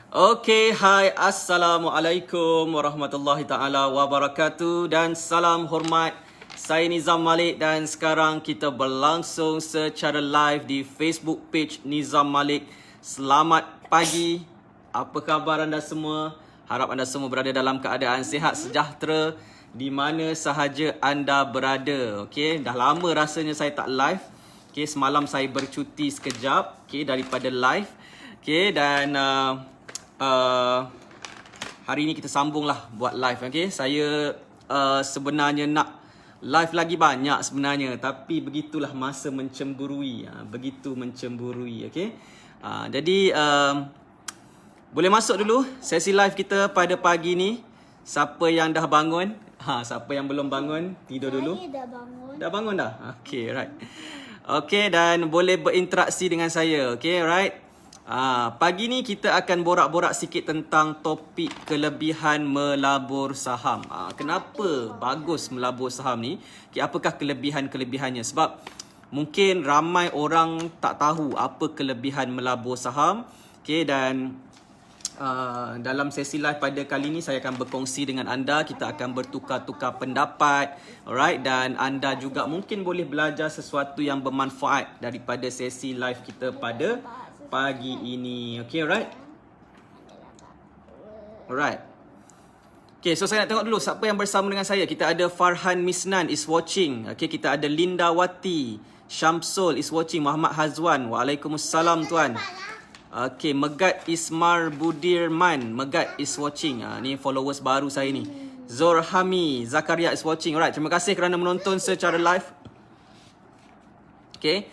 Okey, hai, Assalamualaikum warahmatullahi taala wabarakatuh dan salam hormat. Saya Nizam Malik dan sekarang kita berlangsung secara live di Facebook page Nizam Malik. Selamat pagi. Apa khabar anda semua? Harap anda semua berada dalam keadaan sihat sejahtera di mana sahaja anda berada. Okey, dah lama rasanya saya tak live. Okey, semalam saya bercuti sekejap daripada live. Okey, dan hari ni kita sambunglah buat live. Okay? Saya sebenarnya nak live lagi banyak sebenarnya, tapi begitulah masa mencemburui. Begitu mencemburui. Okay? Jadi boleh masuk dulu sesi live kita pada pagi ni. Siapa yang dah bangun? Siapa yang belum bangun? Tidur dulu. Saya dah bangun. Dah bangun dah? Okay, right. Okay, dan boleh berinteraksi dengan saya. Okay, right. Pagi ni kita akan borak-borak sikit tentang topik kelebihan melabur saham. Kenapa bagus melabur saham ni? Okay, apakah kelebihan-kelebihannya? Sebab mungkin ramai orang tak tahu apa kelebihan melabur saham. Okay, dan dalam sesi live pada kali ini saya akan berkongsi dengan anda. Kita akan bertukar-tukar pendapat. Alright, dan anda juga mungkin boleh belajar sesuatu yang bermanfaat daripada sesi live kita pada pagi ini. Okay, alright? Alright. Okay, so saya nak tengok dulu siapa yang bersama dengan saya. Kita ada Farhan Misnan is watching. Okay, kita ada Linda Wati. Syamsul is watching. Muhammad Hazwan. Waalaikumsalam tuan. Okay, Megat Ismar Budirman. Megat is watching. Ni followers baru saya ni. Zorhami Zakaria is watching. Alright, terima kasih kerana menonton secara live. Okay.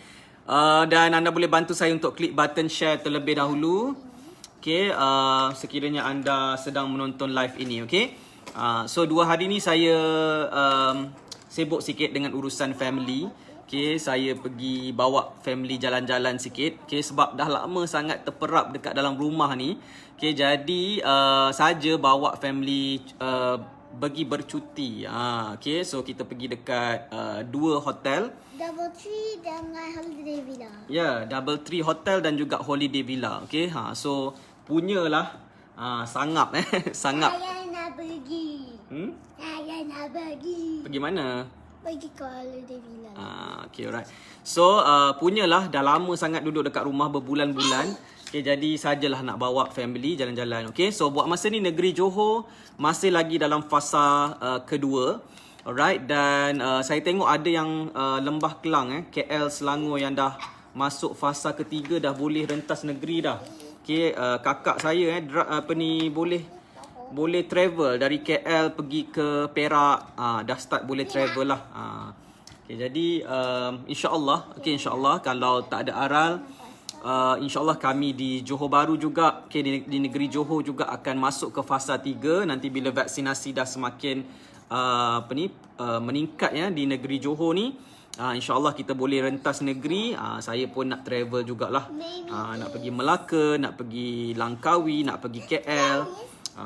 Dan anda boleh bantu saya untuk klik button share terlebih dahulu. Okay, sekiranya anda sedang menonton live ini. Okay, so 2 hari ni saya sibuk sikit dengan urusan family. Okay, saya pergi bawa family jalan-jalan sikit. Okay, sebab dah lama sangat terperap dekat dalam rumah ni. Okay, jadi saja bawa family pergi bercuti. Okay, so kita pergi dekat 2 hotel. DoubleTree dengan Holiday Villa. Ya, DoubleTree Hotel dan juga Holiday Villa. Okay, so punyalah sangap sangap. Saya nak pergi. Saya nak pergi. Pergi mana? Pergi ke Holiday Villa. Okay, alright. So punyalah dah lama sangat duduk dekat rumah berbulan-bulan. Okay, jadi sajalah nak bawa family jalan-jalan. Okay, so buat masa ni negeri Johor masih lagi dalam fasa kedua. Alright, dan saya tengok ada yang Lembah Kelang, KL, Selangor yang dah masuk fasa ketiga, dah boleh rentas negeri dah. Okay, kakak saya boleh travel dari KL pergi ke Perak. Dah start boleh travel lah. Okay, jadi insyaAllah kalau tak ada aral, insyaAllah kami di Johor Bahru juga, di negeri Johor juga akan masuk ke fasa 3 nanti bila vaksinasi dah semakin meningkat ya di negeri Johor ni. InsyaAllah kita boleh rentas negeri. Saya pun nak travel jugalah. Nak pergi Melaka, nak pergi Langkawi, nak pergi KL.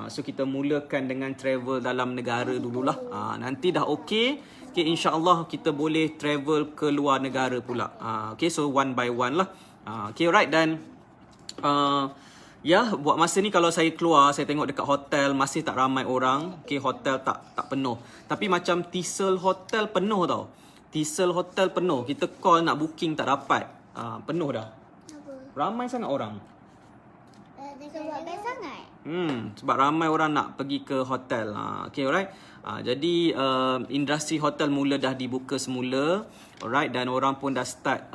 So kita mulakan dengan travel dalam negara dululah. Nanti dah okey, insyaAllah kita boleh travel ke luar negara pula. Okay, so one by one lah. Okay, right, dan ya, buat masa ni kalau saya keluar, saya tengok dekat hotel masih tak ramai orang. Okay, hotel tak penuh. Tapi macam Tissel Hotel penuh tau. Tissel Hotel penuh. Kita call nak booking tak dapat. Penuh dah. Ramai sangat orang. Sebab best sangat. Sebab ramai orang nak pergi ke hotel. Okay, alright. Jadi industri hotel mula dah dibuka semula. Alright, dan orang pun dah start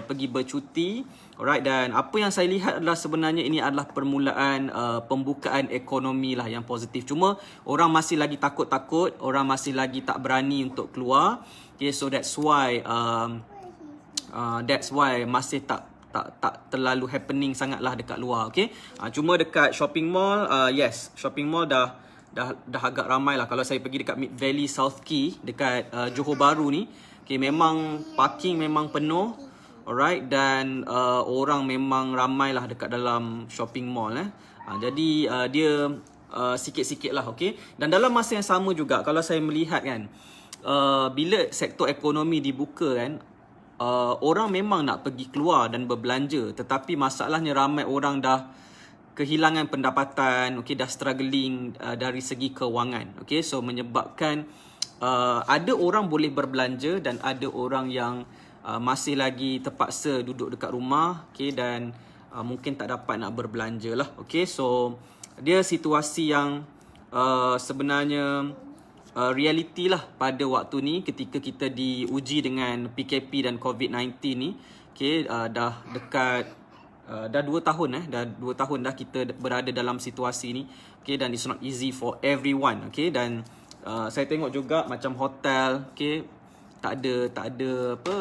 pergi bercuti. Alright, dan apa yang saya lihat adalah sebenarnya ini adalah permulaan pembukaan ekonomi lah yang positif. Cuma orang masih lagi takut-takut, orang masih lagi tak berani untuk keluar. Okay, so that's why masih tak terlalu happening sangatlah dekat luar. Okay, cuma dekat shopping mall, yes, shopping mall dah agak ramai lah. Kalau saya pergi dekat Mid Valley South Key dekat Johor Bahru ni, okay, memang parking memang penuh. Alright, dan orang memang ramai lah dekat dalam shopping mall. Jadi dia sikit-sikit lah. Okay, dan dalam masa yang sama juga kalau saya melihat kan, bila sektor ekonomi dibuka kan, orang memang nak pergi keluar dan berbelanja, tetapi masalahnya ramai orang dah kehilangan pendapatan, okey, dah struggling dari segi kewangan. Okey, so menyebabkan ada orang boleh berbelanja dan ada orang yang masih lagi terpaksa duduk dekat rumah, okey, dan mungkin tak dapat nak berbelanja lah. Okey, so dia situasi yang sebenarnya reality lah pada waktu ni ketika kita diuji dengan PKP dan COVID-19 ni. Okey, dah dekat dah 2 tahun dah 2 tahun dah kita berada dalam situasi ni. Okey, dan it's not easy for everyone. Okey, dan saya tengok juga macam hotel, okey, tak ada apa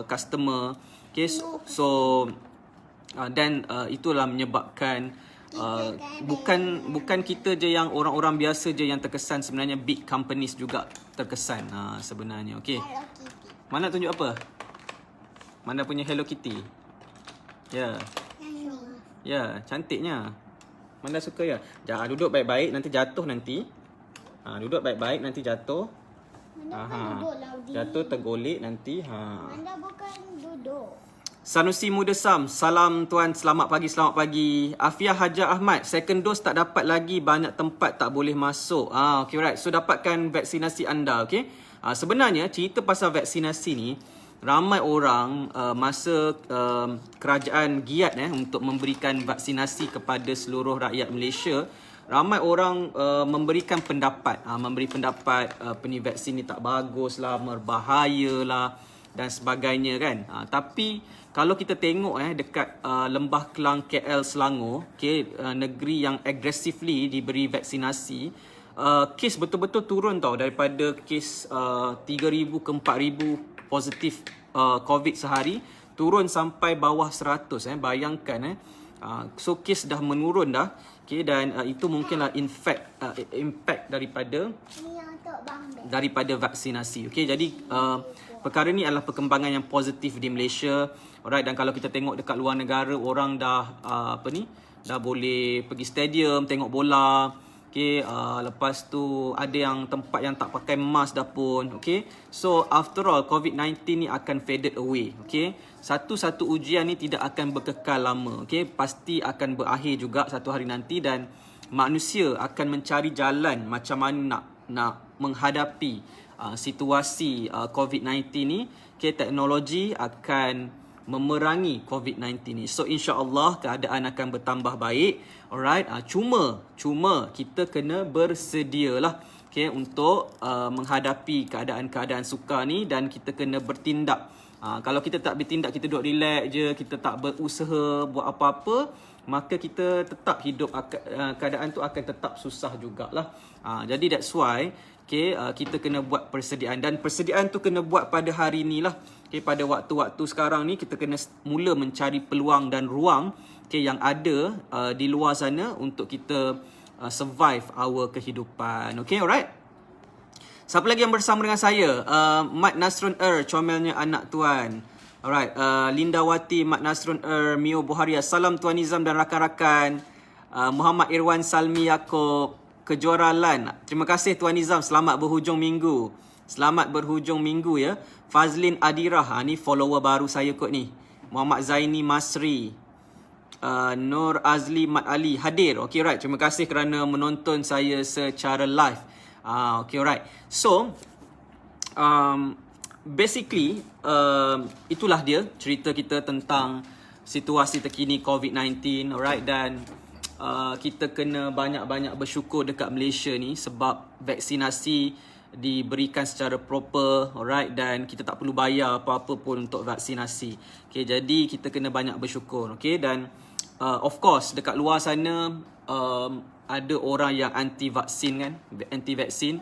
customer. Okey, so dan itulah menyebabkan bukan kita je yang orang-orang biasa je yang terkesan, sebenarnya big companies juga terkesan sebenarnya. Okey, Hello Kitty. mana tunjuk apa? Mana punya Hello Kitty? Ya. Ya, cantiknya. Mana suka ya? Jangan duduk baik-baik, nanti jatuh nanti. Duduk baik-baik, nanti jatuh. Mana duduk Laudi? Jatuh tergolek nanti. Mana bukan duduk. Sanusi Muda Sam, salam tuan, selamat pagi, selamat pagi. Afiah Hajar Ahmad, second dose tak dapat lagi, banyak tempat tak boleh masuk. Okay, right. So dapatkan vaksinasi anda, okay. Sebenarnya cerita pasal vaksinasi ni, ramai orang masa kerajaan giat untuk memberikan vaksinasi kepada seluruh rakyat Malaysia, ramai orang memberikan pendapat, memberi pendapat vaksin ni tak bagus lah, berbahaya lah dan sebagainya kan. Tapi kalau kita tengok dekat Lembah Kelang, KL, Selangor, okay, negeri yang aggressively diberi vaksinasi, kes betul-betul turun tau, daripada kes 3,000 ke 4,000 positif COVID sehari, turun sampai bawah 100. Bayangkan so kes dah menurun dah, okay, dan itu mungkinlah impact daripada vaksinasi. Okay, jadi perkara ni adalah perkembangan yang positif di Malaysia. Alright, dan kalau kita tengok dekat luar negara, orang dah dah boleh pergi stadium tengok bola. Okay, lepas tu ada yang tempat yang tak pakai mask dah pun. Okay, so after all COVID-19 ni akan faded away. Okay, satu-satu ujian ni tidak akan berkekal lama. Okay, pasti akan berakhir juga satu hari nanti, dan manusia akan mencari jalan macam mana nak menghadapi situasi COVID-19 ni. Okay, teknologi akan memerangi COVID-19 ni. So insya-Allah keadaan akan bertambah baik. Alright, cuma kita kena bersedialah, okay, untuk menghadapi keadaan-keadaan sukar ni, dan kita kena bertindak. Kalau kita tak bertindak, kita duduk relax je, kita tak berusaha buat apa-apa, maka kita tetap hidup, keadaan tu akan tetap susah jugalah. Jadi that's why, okay, kita kena buat persediaan, dan persediaan tu kena buat pada hari ni lah. Okay, pada waktu-waktu sekarang ni kita kena mula mencari peluang dan ruang, okay, yang ada di luar sana untuk kita survive our kehidupan. Okay, alright. Siapa lagi yang bersama dengan saya? Mat Nasrun comelnya anak tuan. Alright, Linda Wati, Mat Nasrun Mio Buharia. Salam Tuan Nizam dan rakan-rakan. Muhammad Irwan Salmi Yaakob, Kejora Lan. Terima kasih Tuan Nizam, selamat berhujung minggu. Selamat berhujung minggu ya. Fazlin Adirah, ni follower baru saya kot ni. Muhammad Zaini Masri. Nur Azli Mat Ali hadir. Okay, right. Terima kasih kerana menonton saya secara live. Okay, right. So, basically, itulah dia cerita kita tentang situasi terkini COVID-19. Alright, dan kita kena banyak-banyak bersyukur dekat Malaysia ni sebab vaksinasi diberikan secara proper, alright, dan kita tak perlu bayar apa-apa pun untuk vaksinasi. Okay, jadi kita kena banyak bersyukur. Okay, dan of course dekat luar sana ada orang yang anti vaksin kan, anti vaksin.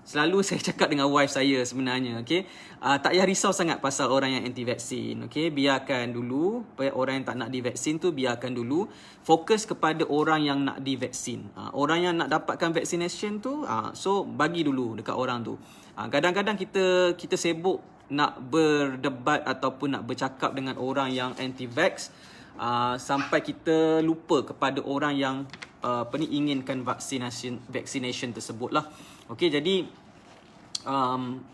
Selalu saya cakap dengan wife saya sebenarnya, okay, tak payah risau sangat pasal orang yang anti vaksin. Okay, biarkan dulu, orang yang tak nak divaksin tu biarkan dulu, fokus kepada orang yang nak divaksin. Orang yang nak dapatkan vaccination tu, so bagi dulu dekat orang tu. Kadang-kadang kita sibuk nak berdebat ataupun nak bercakap dengan orang yang anti-vax, sampai kita lupa kepada orang yang inginkan vaccination tersebut lah. Okey, jadi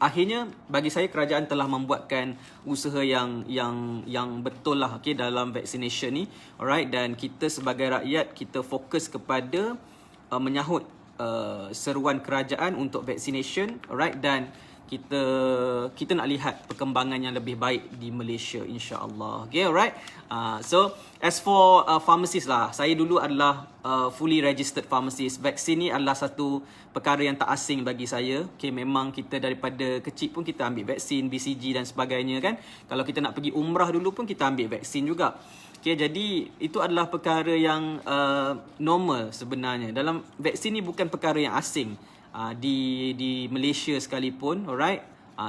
akhirnya bagi saya kerajaan telah membuatkan usaha yang betul lah, okay, dalam vaccination ni, alright, dan kita sebagai rakyat kita fokus kepada menyahut seruan kerajaan untuk vaccination, alright, dan kita nak lihat perkembangan yang lebih baik di Malaysia, insya-Allah. Okay, alright. So as for pharmacist lah, saya dulu adalah fully registered pharmacist. Vaksin ni adalah satu perkara yang tak asing bagi saya. Okay, memang kita daripada kecil pun kita ambil vaksin, BCG dan sebagainya kan. Kalau kita nak pergi umrah dulu pun kita ambil vaksin juga. Okay, jadi itu adalah perkara yang normal sebenarnya. Dalam vaksin ni bukan perkara yang asing. Di Malaysia sekalipun, alright.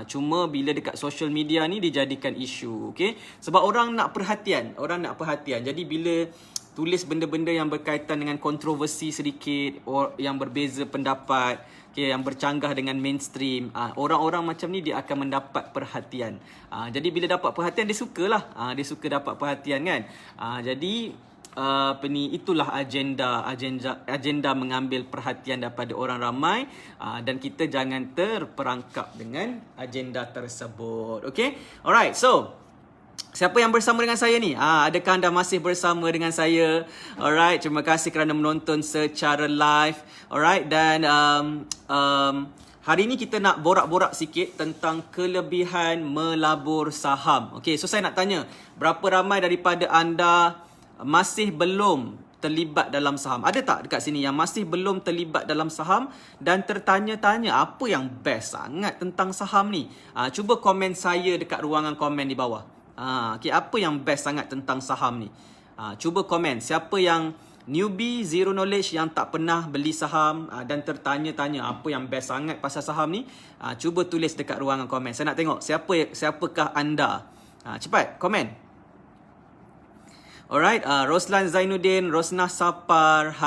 Cuma bila dekat social media ni dijadikan isu, okay. Sebab orang nak perhatian. Jadi bila tulis benda-benda yang berkaitan dengan kontroversi sedikit, yang berbeza pendapat, okay, yang bercanggah dengan mainstream, orang-orang macam ni dia akan mendapat perhatian. Jadi bila dapat perhatian dia sukalah. Dia suka dapat perhatian kan. Jadi itulah agenda mengambil perhatian daripada orang ramai, dan kita jangan terperangkap dengan agenda tersebut. Okay, alright. So siapa yang bersama dengan saya ni? Adakah anda masih bersama dengan saya? Alright, terima kasih kerana menonton secara live. Alright, dan hari ni kita nak borak-borak sikit tentang kelebihan melabur saham. Okay, so saya nak tanya, berapa ramai daripada anda masih belum terlibat dalam saham? Ada tak dekat sini yang masih belum terlibat dalam saham dan tertanya-tanya apa yang best sangat tentang saham ni? Cuba komen saya dekat ruangan komen di bawah. Okay, apa yang best sangat tentang saham ni? Cuba komen. Siapa yang newbie, zero knowledge, yang tak pernah beli saham dan tertanya-tanya apa yang best sangat pasal saham ni? Cuba tulis dekat ruangan komen. Saya nak tengok siapakah anda. Cepat komen. Alright, Roslan Zainuddin, Rosnah Sapar,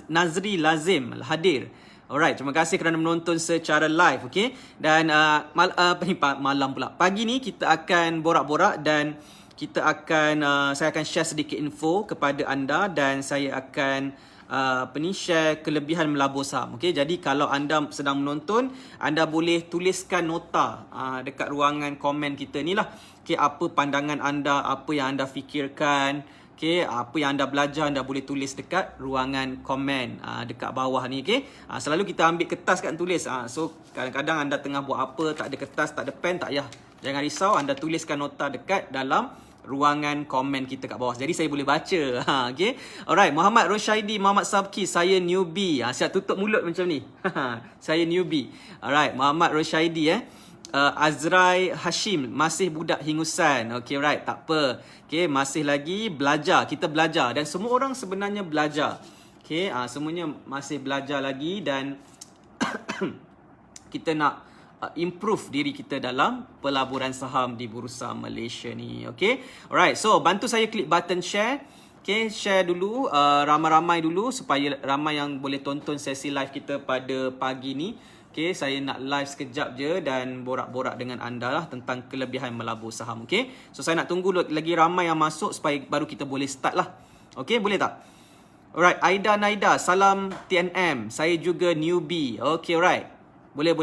Nazri Lazim hadir. Alright, terima kasih kerana menonton secara live, okay? Dan malam pula. Pagi ni kita akan borak-borak dan saya akan share sedikit info kepada anda, dan saya akan share kelebihan melabur saham. Okay, jadi kalau anda sedang menonton, anda boleh tuliskan nota dekat ruangan komen kita ni lah. Okay, apa pandangan anda, apa yang anda fikirkan, okay, apa yang anda belajar, anda boleh tulis dekat ruangan komen dekat bawah ni. Okay, selalu kita ambil kertas kan tulis. So kadang-kadang anda tengah buat apa, tak ada kertas, tak ada pen, tak payah, jangan risau, anda tuliskan nota dekat dalam ruangan komen kita kat bawah. Jadi saya boleh baca. Okay. Alright, Muhammad Roshaidi, Muhammad Sabki, saya newbie. Siap tutup mulut macam ni. Saya newbie. Alright, Muhammad Roshaidi Azrai Hashim, masih budak hingusan. Okay, right, tak apa. Okay, masih lagi belajar. Kita belajar dan semua orang sebenarnya belajar. Okay, semuanya masih belajar lagi, dan kita nak improve diri kita dalam pelaburan saham di Bursa Malaysia ni. Okay, alright. So bantu saya klik button share. Okay, share dulu, ramai-ramai dulu supaya ramai yang boleh tonton sesi live kita pada pagi ni. Okay, saya nak live sekejap je dan borak-borak dengan anda lah tentang kelebihan melabur saham. Okay, so saya nak tunggu lagi ramai yang masuk supaya baru kita boleh start lah. Okay, boleh tak? Alright, Aida Naida, salam TNM. Saya juga newbie. Okay, alright. Boleh.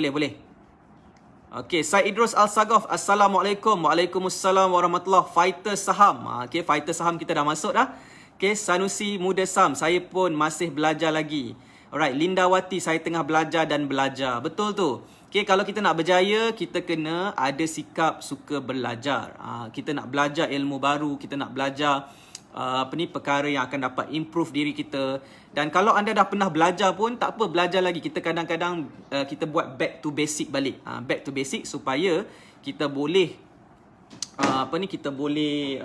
Okay, Syed Idrus Al-Sagaf, Assalamualaikum. Waalaikumsalam warahmatullahi. Fighter saham. Okay, fighter saham kita dah masuk dah. Okay, Sanusi Muda Sam, saya pun masih belajar lagi. Alright, Lindawati, saya tengah belajar dan belajar. Betul tu. Okay, kalau kita nak berjaya, kita kena ada sikap suka belajar. Kita nak belajar ilmu baru, kita nak belajar perkara yang akan dapat improve diri kita. Dan kalau anda dah pernah belajar pun, tak apa, belajar lagi. Kita kadang-kadang kita buat back to basic balik. Back to basic supaya kita boleh kita boleh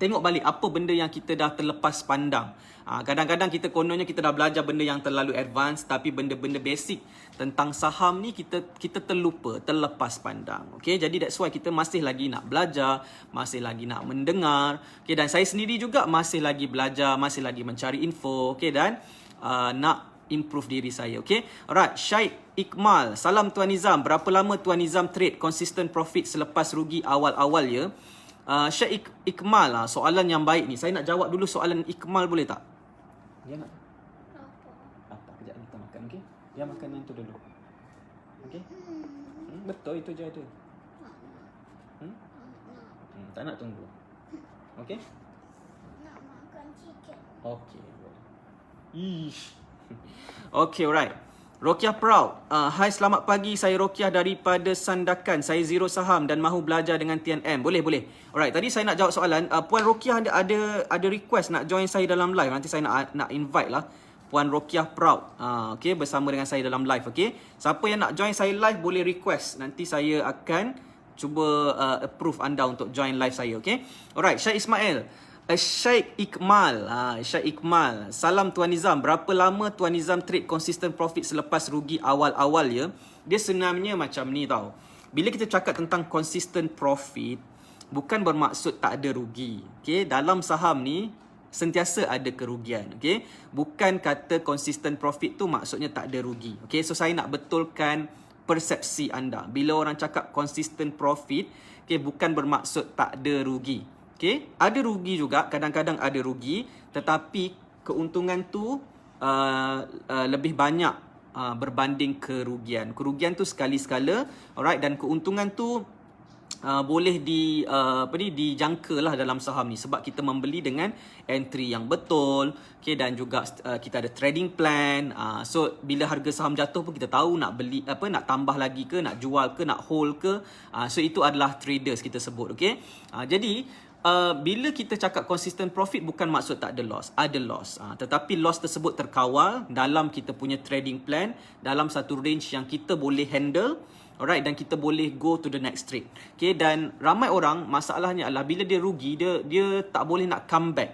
tengok balik apa benda yang kita dah terlepas pandang. Kadang-kadang kita kononnya kita dah belajar benda yang terlalu advance, tapi benda-benda basic tentang saham ni kita terlupa, terlepas pandang. Okay, jadi that's why kita masih lagi nak belajar, masih lagi nak mendengar. Okay, dan saya sendiri juga masih lagi belajar, masih lagi mencari info. Okay, dan nak improve diri saya. Okay, alright. Syed Iqmal, salam Tuan Nizam. Berapa lama Tuan Nizam trade consistent profit selepas rugi awal-awal ya? Syed Iqmal, soalan yang baik ni. Saya nak jawab dulu soalan Iqmal, boleh tak? Ya nak? Apa? Kejap kita makan, okey? Dia makanan tu dulu. Okey? Betul, itu je ada. Tak nak tunggu. Okey? Nak makan chicken. Okey. Ish. Okey, alright. Rokiah Proud. Hai, selamat pagi. Saya Rokiah daripada Sandakan. Saya zero saham dan mahu belajar dengan TNM. Boleh. Alright, tadi saya nak jawab soalan. Puan Rokiah ada request nak join saya dalam live. Nanti saya nak invite lah Puan Rokiah Proud. Okay, bersama dengan saya dalam live. Okay. Siapa yang nak join saya live boleh request. Nanti saya akan cuba approve anda untuk join live saya. Okay. Alright, Syed Ismail. Syed Iqmal. Syed Iqmal. Salam Tuan Nizam. Berapa lama Tuan Nizam trade consistent profit selepas rugi awal-awal ya? Dia sebenarnya macam ni tau. Bila kita cakap tentang consistent profit, bukan bermaksud tak ada rugi. Okay? Dalam saham ni, sentiasa ada kerugian. Okay? Bukan kata consistent profit tu maksudnya tak ada rugi. Okay? So saya nak betulkan persepsi anda. Bila orang cakap consistent profit, okay, bukan bermaksud tak ada rugi. Okay? Ada rugi juga, kadang-kadang ada rugi, tetapi keuntungan tu lebih banyak berbanding kerugian. Kerugian tu sekali-sekala, alright, dan keuntungan tu boleh dijangka lah dalam saham ni sebab kita membeli dengan entry yang betul, okay, dan juga kita ada trading plan. So bila harga saham jatuh pun kita tahu nak beli nak tambah lagi ke, nak jual ke, nak hold ke. So itu adalah traders kita sebut, okay. Jadi bila kita cakap consistent profit, bukan maksud tak ada loss. Ada loss. Tetapi loss tersebut terkawal dalam kita punya trading plan, dalam satu range yang kita boleh handle. Alright, dan kita boleh go to the next trade. Okay, dan ramai orang masalahnya adalah bila dia rugi, dia tak boleh nak come back.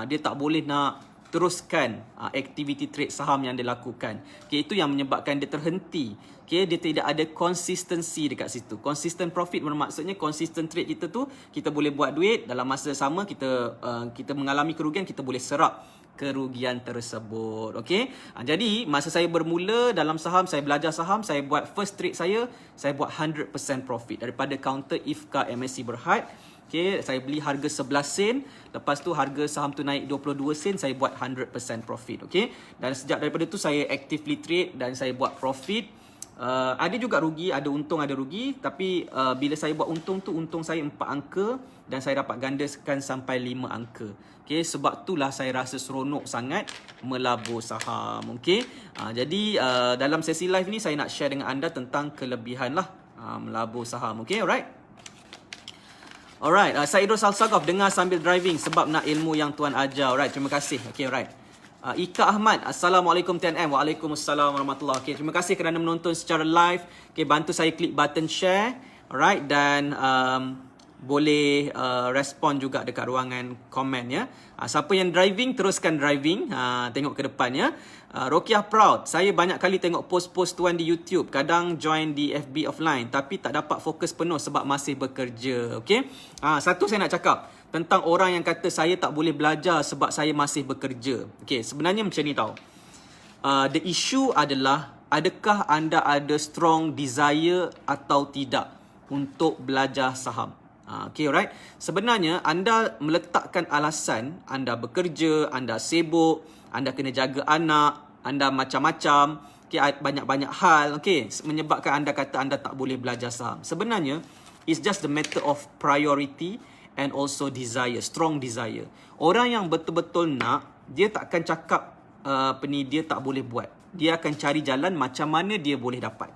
Dia tak boleh nak teruskan aktiviti trade saham yang dia lakukan. Okay, itu yang menyebabkan dia terhenti. Okay, dia tidak ada consistency dekat situ. Consistent profit bermaksudnya consistent trade kita tu, kita boleh buat duit dalam masa sama, kita mengalami kerugian, kita boleh serap kerugian tersebut. Okay, jadi masa saya bermula dalam saham, saya belajar saham, saya buat first trade saya buat 100% profit daripada counter IFKA MSC Berhad. Okay, saya beli harga 11 sen, lepas tu harga saham tu naik 22 sen, saya buat 100% profit. Okay, dan sejak daripada tu saya actively trade dan saya buat profit. Ada juga rugi, ada untung, ada rugi. Tapi bila saya buat untung tu, untung saya 4 angka dan saya dapat gandakan sampai 5 angka. Okay, sebab itulah saya rasa seronok sangat melabur saham. Okay, jadi dalam sesi live ni saya nak share dengan anda tentang kelebihan lah melabur saham. Okay, alright. Alright, Saidul Salsagov, dengar sambil driving sebab nak ilmu yang Tuan ajar. Alright, terima kasih. Okay, alright. Ika Ahmad, Assalamualaikum TNM. Waalaikumsalam warahmatullahi. Okay, terima kasih kerana menonton secara live. Okay, bantu saya klik button share. Alright, dan boleh respon juga dekat ruangan komen ya. Siapa yang driving, teruskan driving. Tengok ke depan ya. Rokiah Proud, saya banyak kali tengok post-post Tuan di YouTube. Kadang join di FB offline, tapi tak dapat fokus penuh sebab masih bekerja. Okay, satu saya nak cakap tentang orang yang kata saya tak boleh belajar sebab saya masih bekerja. Okay, sebenarnya macam ni tau. The issue adalah, adakah anda ada strong desire atau tidak untuk belajar saham? Okay, alright. Sebenarnya anda meletakkan alasan, anda bekerja, anda sibuk, anda kena jaga anak, anda macam-macam, okay, banyak-banyak hal, okay, menyebabkan anda kata anda tak boleh belajar saham. Sebenarnya, it's just the matter of priority and also desire, strong desire. Orang yang betul-betul nak, dia tak akan cakap dia tak boleh buat. Dia akan cari jalan macam mana dia boleh dapat.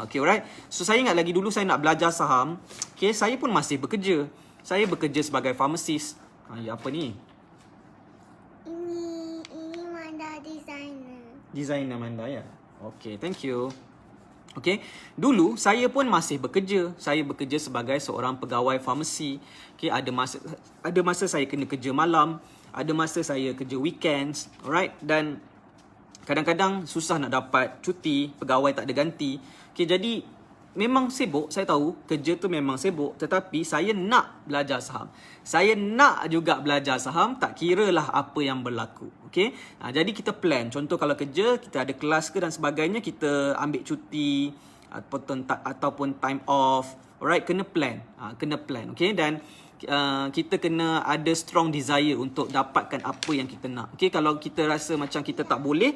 Okay, alright. So saya ingat lagi dulu saya nak belajar saham, okay, saya pun masih bekerja. Saya bekerja sebagai pharmacist. Ya, apa ni? Ini Manda designer. Designer Manda ya. Okay, thank you. Okay, dulu saya pun masih bekerja. Saya bekerja sebagai seorang pegawai farmasi. Okay, ada masa saya kena kerja malam, ada masa saya kerja weekends, alright, dan kadang-kadang susah nak dapat cuti, pegawai tak ada ganti. Okay, jadi memang sibuk, saya tahu kerja tu memang sibuk, tetapi saya nak belajar saham. Saya nak juga belajar saham, tak kiralah apa yang berlaku. Okay, jadi kita plan. Contoh kalau kerja, kita ada kelas ke dan sebagainya, kita ambil cuti ataupun time off. Alright, kena plan. Kena plan. Okay, dan kita kena ada strong desire untuk dapatkan apa yang kita nak. Okay, kalau kita rasa macam kita tak boleh,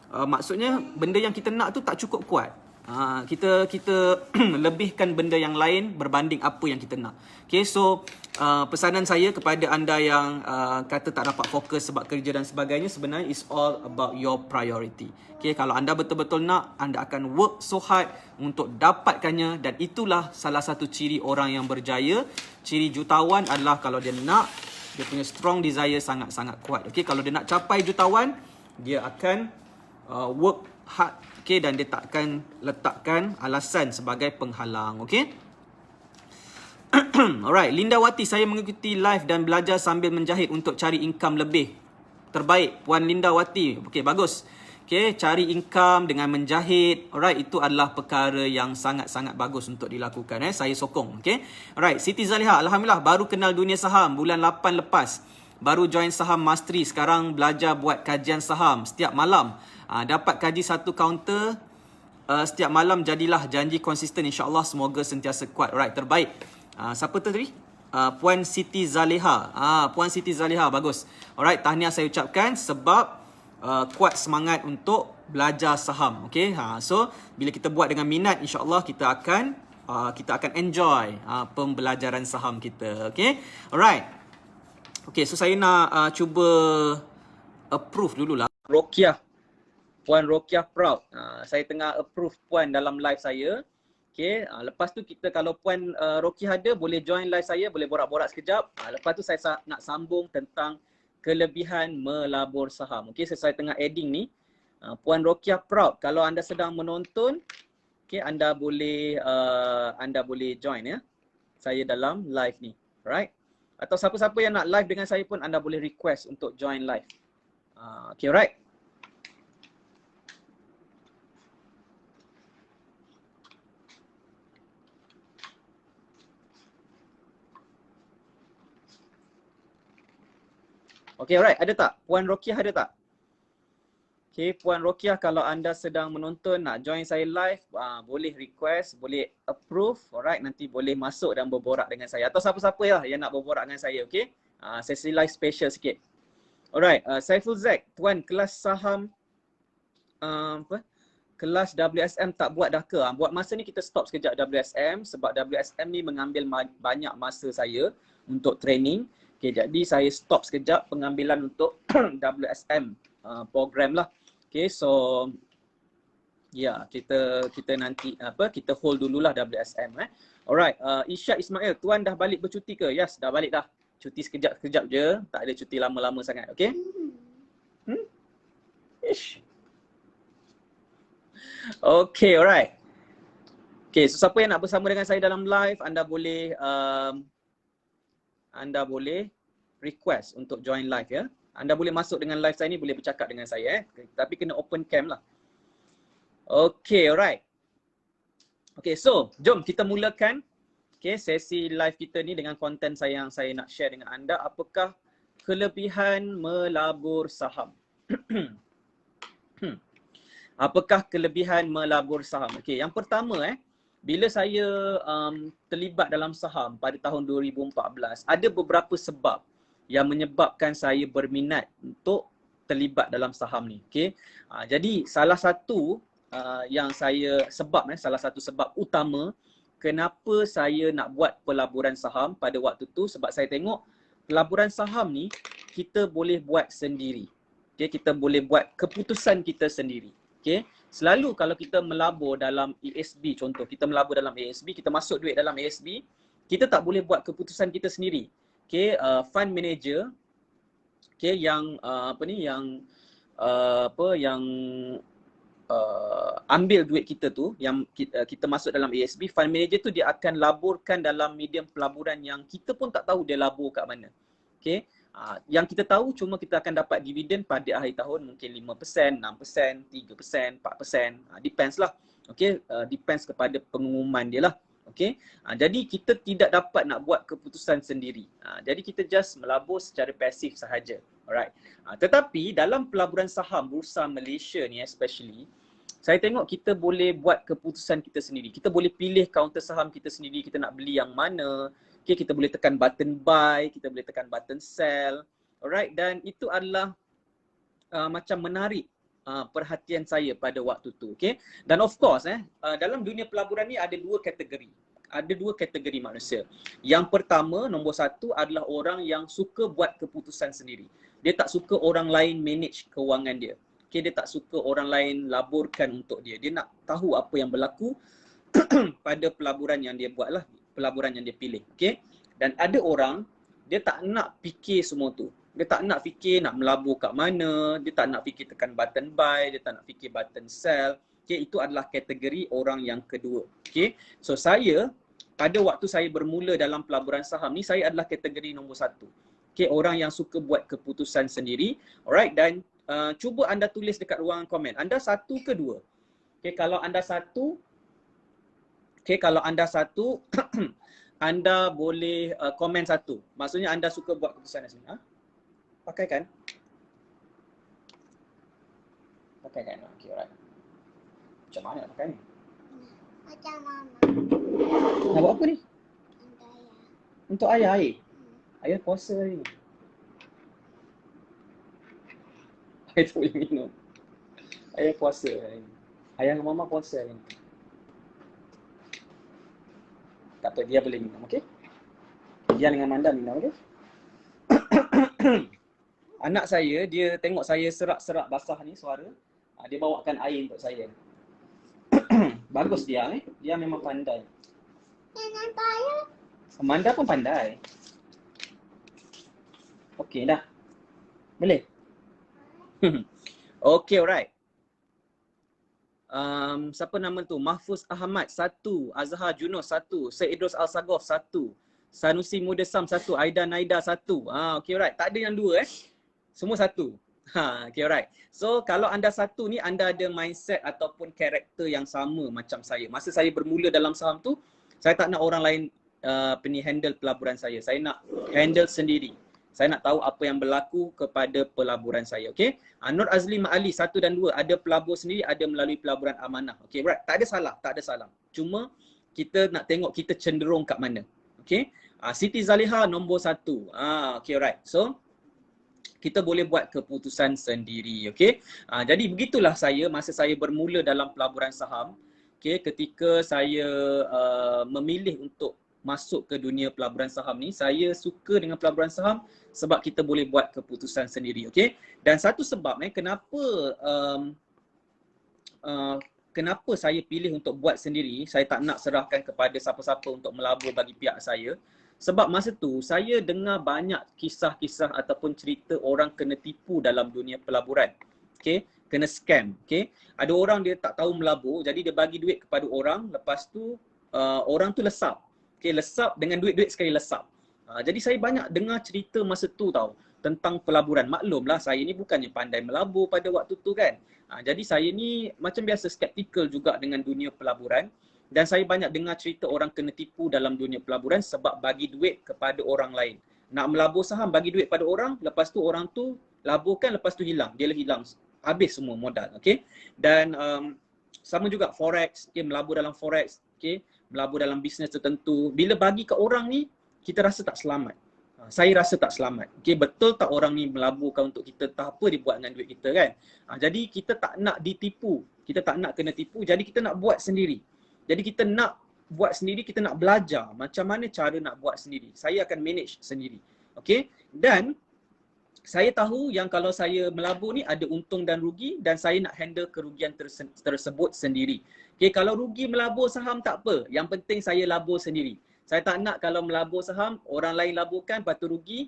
maksudnya benda yang kita nak tu tak cukup kuat. Kita lebihkan benda yang lain berbanding apa yang kita nak. Okay, so pesanan saya kepada anda yang kata tak dapat fokus sebab kerja dan sebagainya, sebenarnya is all about your priority. Okay, kalau anda betul-betul nak, anda akan work so hard untuk dapatkannya, dan itulah salah satu ciri orang yang berjaya. Ciri jutawan adalah kalau dia nak, dia punya strong desire sangat-sangat kuat. Okay, kalau dia nak capai jutawan, dia akan work hard. Okay, dan dia takkan letakkan alasan sebagai penghalang. Okay. Alright, Linda Wati, saya mengikuti live dan belajar sambil menjahit untuk cari income lebih. Terbaik, Puan Linda Wati. Okay, bagus. Okay, cari income dengan menjahit. Alright, itu adalah perkara yang sangat-sangat bagus untuk dilakukan. Saya sokong. Okay. Alright, Siti Zaliha, Alhamdulillah baru kenal dunia saham bulan 8 lepas. Baru join saham mastery, sekarang belajar buat kajian saham setiap malam. Dapat kaji satu kaunter setiap malam, jadilah janji konsisten, insyaAllah semoga sentiasa kuat. Right, terbaik. Siapa tu tadi? Puan Siti Zaliha. Puan Siti Zaliha, bagus. Alright, tahniah saya ucapkan sebab kuat semangat untuk belajar saham. Okay, so bila kita buat dengan minat, insyaAllah kita akan enjoy pembelajaran saham kita. Okay, alright. Okay, so saya nak cuba approve dululah. Rokiah. Puan Rokiah Proud. Saya tengah approve Puan dalam live saya. Okay, lepas tu kita, kalau Puan Rokiah ada, boleh join live saya, boleh borak-borak sekejap. Lepas tu saya nak sambung tentang kelebihan melabur saham. Okay, so saya tengah adding ni. Puan Rokiah Proud, kalau anda sedang menonton, okay, anda boleh join ya, saya dalam live ni. Alright. Atau siapa-siapa yang nak live dengan saya pun, anda boleh request untuk join live. Okay, alright. Okay, alright. Ada tak? Puan Rokiah ada tak? Okay, Puan Rokiah, kalau anda sedang menonton, nak join saya live, boleh request, boleh approve. Alright, nanti boleh masuk dan berborak dengan saya. Atau siapa-siapa lah yang nak berborak dengan saya, okay? Sesi live special sikit. Alright, Saiful Zack, Tuan, kelas saham, kelas WSM tak buat dah ke? Buat masa ni kita stop sekejap WSM sebab WSM ni mengambil banyak masa saya untuk training. Okay, jadi saya stop sekejap pengambilan untuk WSM program lah. Okay, so ya, kita nanti kita hold dululah WSM. Alright, Isyak Ismail, Tuan dah balik bercuti ke? Yes, dah balik dah. Cuti sekejap-sekejap je, tak ada cuti lama-lama sangat. Okay? Ish. Okay, alright. Okay, so siapa yang nak bersama dengan saya dalam live, anda boleh request untuk join live ya. Anda boleh masuk dengan live saya ni, boleh bercakap dengan saya tapi kena open cam lah. Okay, alright. Okay, so jom kita mulakan sesi live kita ni dengan konten saya yang saya nak share dengan anda. Apakah kelebihan melabur saham? Apakah kelebihan melabur saham? Okay, yang pertama bila saya terlibat dalam saham pada tahun 2014, ada beberapa sebab yang menyebabkan saya berminat untuk terlibat dalam saham ni. Okay? Jadi salah satu salah satu sebab utama kenapa saya nak buat pelaburan saham pada waktu tu, sebab saya tengok pelaburan saham ni kita boleh buat sendiri. Okay? Kita boleh buat keputusan kita sendiri. Okay? Selalu kalau kita melabur dalam ASB, contoh kita melabur dalam ASB, kita masuk duit dalam ASB, kita tak boleh buat keputusan kita sendiri. Okay, fund manager, yang ambil duit kita tu, yang kita masuk dalam ASB, fund manager tu dia akan laburkan dalam medium pelaburan yang kita pun tak tahu dia labur kat mana. Okay, yang kita tahu cuma kita akan dapat dividen pada akhir tahun mungkin 5%, 6%, 3%, 4%, depends lah. Okay, depends kepada pengumuman dia lah. Okay, jadi kita tidak dapat nak buat keputusan sendiri. Jadi kita just melabur secara pasif sahaja. Alright. Tetapi dalam pelaburan saham Bursa Malaysia ni especially, saya tengok kita boleh buat keputusan kita sendiri. Kita boleh pilih kaunter saham kita sendiri, kita nak beli yang mana. Okay, kita boleh tekan button buy, kita boleh tekan button sell. Alright, dan itu adalah macam menarik perhatian saya pada waktu tu. Okay? Dan of course dalam dunia pelaburan ni ada dua kategori. Ada dua kategori manusia. Yang pertama, nombor satu adalah orang yang suka buat keputusan sendiri. Dia tak suka orang lain manage kewangan dia. Okay, dia tak suka orang lain laburkan untuk dia. Dia nak tahu apa yang berlaku pada pelaburan yang dia buat lah. Pelaburan yang dia pilih. Okay? Dan ada orang, dia tak nak fikir semua tu. Dia tak nak fikir nak melabur kat mana. Dia tak nak fikir tekan button buy. Dia tak nak fikir button sell. Okay, itu adalah kategori orang yang kedua. Okay, so saya pada waktu saya bermula dalam pelaburan saham ni, saya adalah kategori nombor satu. Okay, orang yang suka buat keputusan sendiri. Alright, dan cuba anda tulis dekat ruangan komen. Anda satu ke dua? Okay, kalau anda satu, anda boleh komen satu. Maksudnya anda suka buat keputusan sendiri. Pakai kan? Pakai kan? Okay, alright. Macam mana nak pakai ni? Macam mama. Nak buat apa ni? Untuk ayah. Untuk ayah air? Ayah puasa hari ni. Ayah tak boleh minum. Ayah puasa hari ni. Ayah dengan mama puasa hari ni. Tak apa, dia boleh minum, okey? Dia dengan Manda minum, okey? Anak saya, dia tengok saya serak-serak basah ni suara. Dia bawakan air untuk saya. Bagus dia ni. Dia memang pandai. Jangan payah. Amanda pun pandai. Okey dah. Boleh? Okey, alright. Siapa nama tu? Mahfuz Ahmad 1, Azhar Junus 1, Syed Idrus Al-Sagof 1, Sanusi Mudesam 1, Aida Naida 1. Okey, alright. Tak ada yang dua Semua satu. Okay, alright. So, kalau anda satu ni, anda ada mindset ataupun karakter yang sama macam saya. Masa saya bermula dalam saham tu, saya tak nak orang lain handle pelaburan saya. Saya nak handle sendiri. Saya nak tahu apa yang berlaku kepada pelaburan saya. Okay. Nur Azli Ma'ali 1 dan 2, ada pelabur sendiri, ada melalui pelaburan amanah. Okay, right. Tak ada salah, tak ada salah. Cuma, kita nak tengok kita cenderung kat mana. Okay. Siti Zaliha nombor 1. Okay, right. So, kita boleh buat keputusan sendiri, okey. Jadi begitulah saya masa saya bermula dalam pelaburan saham. Okey, ketika saya memilih untuk masuk ke dunia pelaburan saham ni, saya suka dengan pelaburan saham sebab kita boleh buat keputusan sendiri, okey. Dan satu sebab kenapa saya pilih untuk buat sendiri, saya tak nak serahkan kepada siapa-siapa untuk melabur bagi pihak saya. Sebab masa tu saya dengar banyak kisah-kisah ataupun cerita orang kena tipu dalam dunia pelaburan. Okay, kena scam. Okay, ada orang dia tak tahu melabur, jadi dia bagi duit kepada orang, lepas tu orang tu lesap. Okay, lesap dengan duit-duit sekali lesap. Jadi saya banyak dengar cerita masa tu tau tentang pelaburan. Maklumlah saya ni bukannya pandai melabur pada waktu tu kan. Jadi saya ni macam biasa skeptikal juga dengan dunia pelaburan. Dan saya banyak dengar cerita orang kena tipu dalam dunia pelaburan sebab bagi duit kepada orang lain. Nak melabur saham, bagi duit pada orang, lepas tu orang tu laburkan, lepas tu hilang. Dia hilang. Habis semua modal. Okay? Dan sama juga forex, okay? Melabur dalam forex, okay? Melabur dalam bisnes tertentu. Bila bagi ke orang ni, kita rasa tak selamat. Saya rasa tak selamat. Okay? Betul tak orang ni melaburkan untuk kita, tak apa dia buat dengan duit kita kan? Jadi kita tak nak ditipu. Kita tak nak kena tipu, jadi kita nak buat sendiri. Jadi kita nak buat sendiri, kita nak belajar macam mana cara nak buat sendiri. Saya akan manage sendiri. Okay? Dan saya tahu yang kalau saya melabur ni ada untung dan rugi dan saya nak handle kerugian tersebut sendiri. Okay, kalau rugi melabur saham tak apa. Yang penting saya labur sendiri. Saya tak nak kalau melabur saham, orang lain laburkan, lepas tu rugi.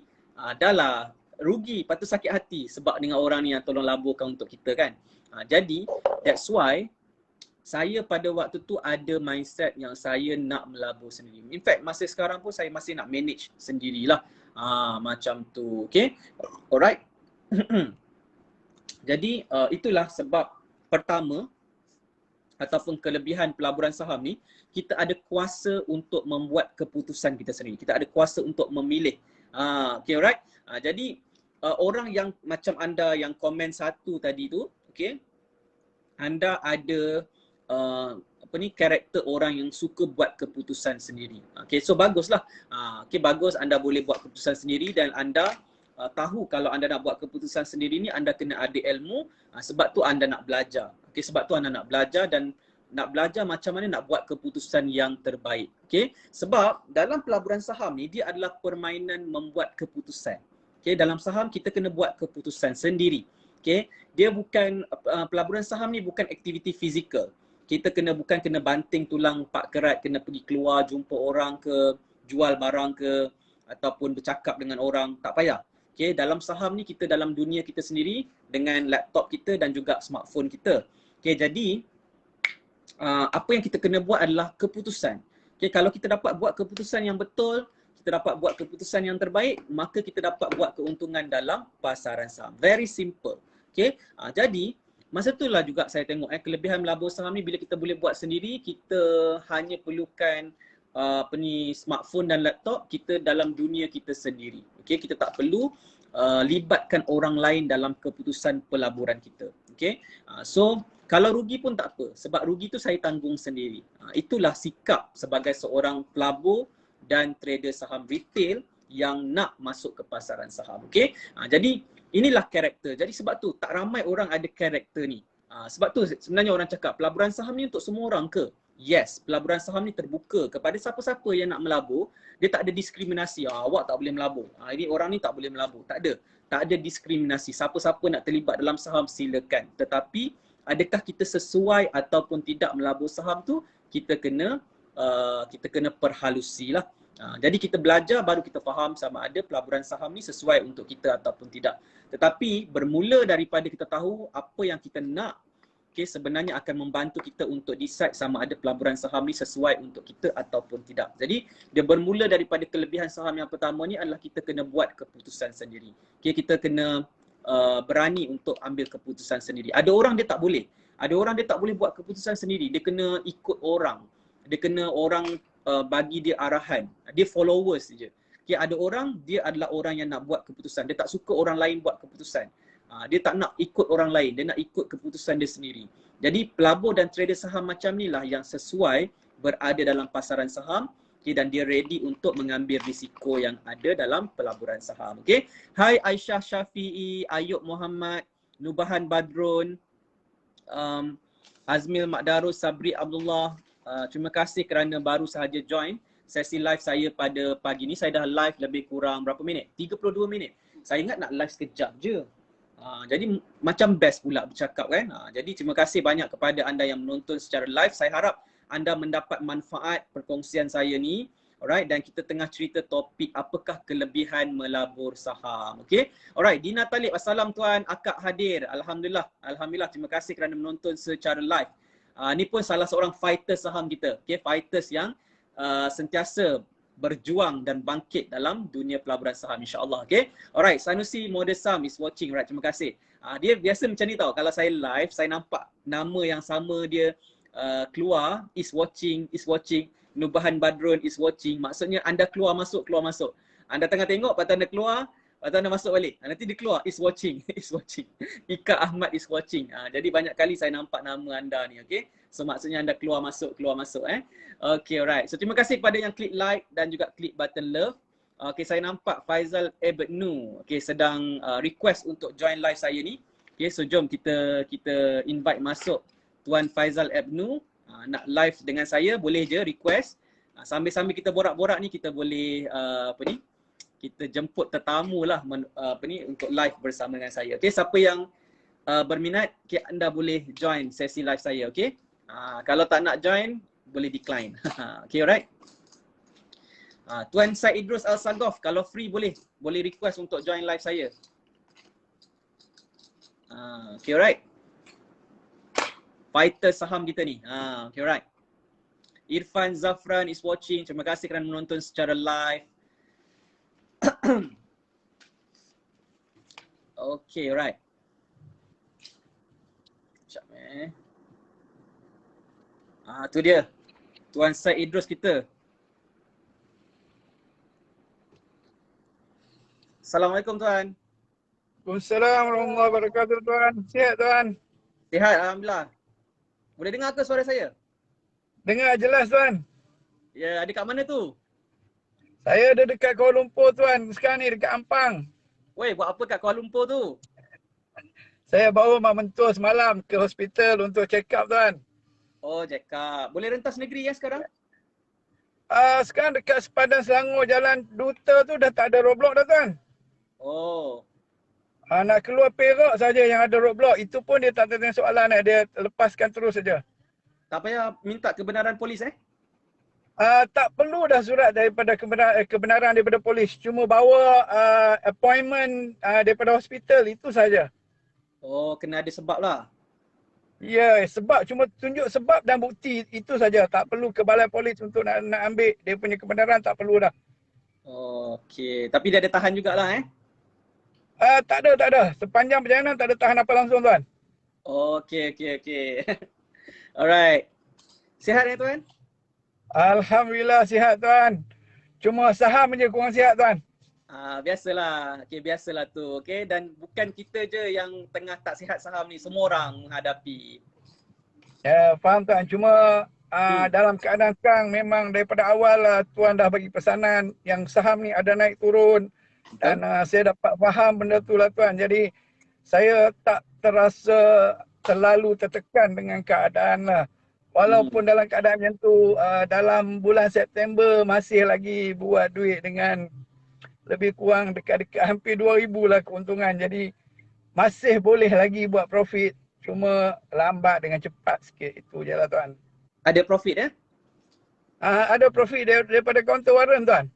Dah lah, rugi, lepas tu sakit hati sebab dengan orang ni yang tolong laburkan untuk kita kan. Jadi, that's why saya pada waktu tu ada mindset yang saya nak melabur sendiri. In fact, masa sekarang pun saya masih nak manage sendirilah. Macam tu. Okay. Alright. Jadi itulah sebab pertama ataupun kelebihan pelaburan saham ni, kita ada kuasa untuk membuat keputusan kita sendiri. Kita ada kuasa untuk memilih. Okay, alright. Jadi orang yang macam anda yang komen satu tadi tu, okay, anda ada karakter orang yang suka buat keputusan sendiri. Okay, so baguslah. Okay, bagus anda boleh buat keputusan sendiri dan anda tahu kalau anda nak buat keputusan sendiri ni anda kena ada ilmu, sebab tu anda nak belajar. Okey, sebab tu anda nak belajar dan nak belajar macam mana nak buat keputusan yang terbaik. Okey, sebab dalam pelaburan saham ni dia adalah permainan membuat keputusan. Okey, dalam saham kita kena buat keputusan sendiri. Okey, dia bukan pelaburan saham ni bukan aktiviti fizikal. Kita bukan kena banting tulang pak kerat, kena pergi keluar jumpa orang ke, jual barang ke, ataupun bercakap dengan orang, tak payah. Okay, dalam saham ni kita dalam dunia kita sendiri dengan laptop kita dan juga smartphone kita. Okay, jadi apa yang kita kena buat adalah keputusan. Okay, kalau kita dapat buat keputusan yang betul, kita dapat buat keputusan yang terbaik, maka kita dapat buat keuntungan dalam pasaran saham. Very simple. Okay, jadi masa itulah juga saya tengok kelebihan melabur saham ni bila kita boleh buat sendiri, kita hanya perlukan smartphone dan laptop kita dalam dunia kita sendiri. Okey, kita tak perlu libatkan orang lain dalam keputusan pelaburan kita. Okey. So kalau rugi pun tak apa, sebab rugi tu saya tanggung sendiri. Itulah sikap sebagai seorang pelabur dan trader saham retail yang nak masuk ke pasaran saham. Okey. Jadi inilah karakter. Jadi sebab tu tak ramai orang ada karakter ni. Sebab tu sebenarnya orang cakap pelaburan saham ni untuk semua orang ke? Yes, pelaburan saham ni terbuka kepada siapa-siapa yang nak melabur. Dia tak ada diskriminasi. Awak tak boleh melabur. Ini orang ni tak boleh melabur. Tak ada. Tak ada diskriminasi. Siapa-siapa nak terlibat dalam saham silakan. Tetapi adakah kita sesuai ataupun tidak melabur saham tu, kita kena perhalusi lah. Jadi kita belajar baru kita faham sama ada pelaburan saham ni sesuai untuk kita ataupun tidak. Tetapi bermula daripada kita tahu apa yang kita nak, okay, sebenarnya akan membantu kita untuk decide sama ada pelaburan saham ni sesuai untuk kita ataupun tidak. Jadi dia bermula daripada kelebihan saham yang pertama ni adalah kita kena buat keputusan sendiri. Okay, kita kena berani untuk ambil keputusan sendiri. Ada orang dia tak boleh. Ada orang dia tak boleh buat keputusan sendiri. Dia kena ikut orang. Dia kena orang bagi dia arahan. Dia followers je. Okay, ada orang dia adalah orang yang nak buat keputusan. Dia tak suka orang lain buat keputusan. Dia tak nak ikut orang lain, dia nak ikut keputusan dia sendiri. Jadi pelabur dan trader saham macam ni lah yang sesuai berada dalam pasaran saham, okay, dan dia ready untuk mengambil risiko yang ada dalam pelaburan saham. Okay. Hai Aisyah Syafi'i, Ayub Muhammad, Nubahan Badrun, Azmil Makdarus, Sabri Abdullah. Terima kasih kerana baru sahaja join sesi live saya pada pagi ni. Saya dah live lebih kurang berapa minit? 32 minit. Saya ingat nak live sekejap je. Jadi macam best pula bercakap kan. Jadi terima kasih banyak kepada anda yang menonton secara live. Saya harap anda mendapat manfaat perkongsian saya ni. Alright, dan kita tengah cerita topik apakah kelebihan melabur saham. Okay. Alright, Dina Talib, assalam tuan, akak hadir. Alhamdulillah. Alhamdulillah, terima kasih kerana menonton secara live. Ni pun salah seorang fighter saham kita. Okay, fighters yang sentiasa berjuang dan bangkit dalam dunia pelaburan saham, insyaAllah. Okay. Alright, Sanusi Modesam is watching. Right, terima kasih. Dia biasa macam ni tau. Kalau saya live, saya nampak nama yang sama dia keluar, is watching. Nubahan Badrun is watching. Maksudnya anda keluar masuk. Anda tengah tengok, lepas anda keluar, lepas anda masuk balik. Nanti dia keluar, is watching. Ika Ahmad is watching. Jadi banyak kali saya nampak nama anda ni. Okay. So maksudnya anda keluar masuk. Okay, alright. So terima kasih kepada yang klik like dan juga klik button love. Okay, saya nampak Faizal Ebnu sedang request untuk join live saya ni. Okay, so jom kita invite masuk Tuan Faizal Ebnu. Nak live dengan saya, boleh je request. Sambil-sambil kita borak-borak ni, kita boleh kita jemput tetamu lah untuk live bersama dengan saya. Okay, siapa yang berminat, okay, anda boleh join sesi live saya. Okay. Kalau tak nak join, boleh decline. Okay, alright. Tuan Syed Idrus Al-Sagof, kalau free boleh request untuk join live saya. Okay, alright. Fighter saham kita ni. Okay, alright. Irfan Zafran is watching. Terima kasih kerana menonton secara live. Okay, alright. Sekejap tu dia. Tuan Syed Idrus kita. Assalamualaikum tuan. Waalaikumsalam warahmatullahi wabarakatuh tuan. Sihat tuan? Sihat, alhamdulillah. Boleh dengar ke suara saya? Dengar jelas tuan. Ya, ada kat mana tu? Saya ada dekat Kuala Lumpur tuan. Sekarang ni dekat Ampang. Oi, buat apa kat Kuala Lumpur tu? Saya bawa mak mentua semalam ke hospital untuk check up tuan. Oh, cakap. Boleh rentas negeri ya sekarang? Sekarang dekat sepadan Selangor Jalan Duta tu dah tak ada roadblock dah tuan. Oh, Nak keluar Perak saja yang ada roadblock. Itu pun dia tak ada soalan, dia lepaskan terus saja. tak payah minta kebenaran polis Tak perlu dah surat daripada kebenaran daripada polis. Cuma bawa appointment daripada hospital, itu saja. Oh, kena ada sebab lah. Ya, sebab cuma tunjuk sebab dan bukti, itu saja. Tak perlu ke balai polis untuk nak ambil dia punya kebenaran, tak perlu dah. Oh, okey. Tapi dia ada tahan jugalah Tak ada. Sepanjang perjalanan tak ada tahan apa langsung tuan. Okey. Alright. Sihat ya tuan? Alhamdulillah sihat tuan. Cuma saham je kurang sihat tuan. Biasalah. Okey, biasalah tu. Okey, dan bukan kita je yang tengah tak sihat saham ni, semua orang menghadapi. Ya, faham tuan. Cuma dalam keadaan sekarang memang daripada awal tuan dah bagi pesanan yang saham ni ada naik turun. Dan saya dapat faham benda tu lah tuan. Jadi saya tak terasa terlalu tertekan dengan keadaan lah. Walaupun dalam keadaan macam tu, dalam bulan September masih lagi buat duit dengan lebih kurang dekat-dekat hampir 2,000 lah keuntungan. Jadi masih boleh lagi buat profit. Cuma lambat dengan cepat sikit. Itu je lah tuan. Ada profit Ada profit daripada counter warrant tuan.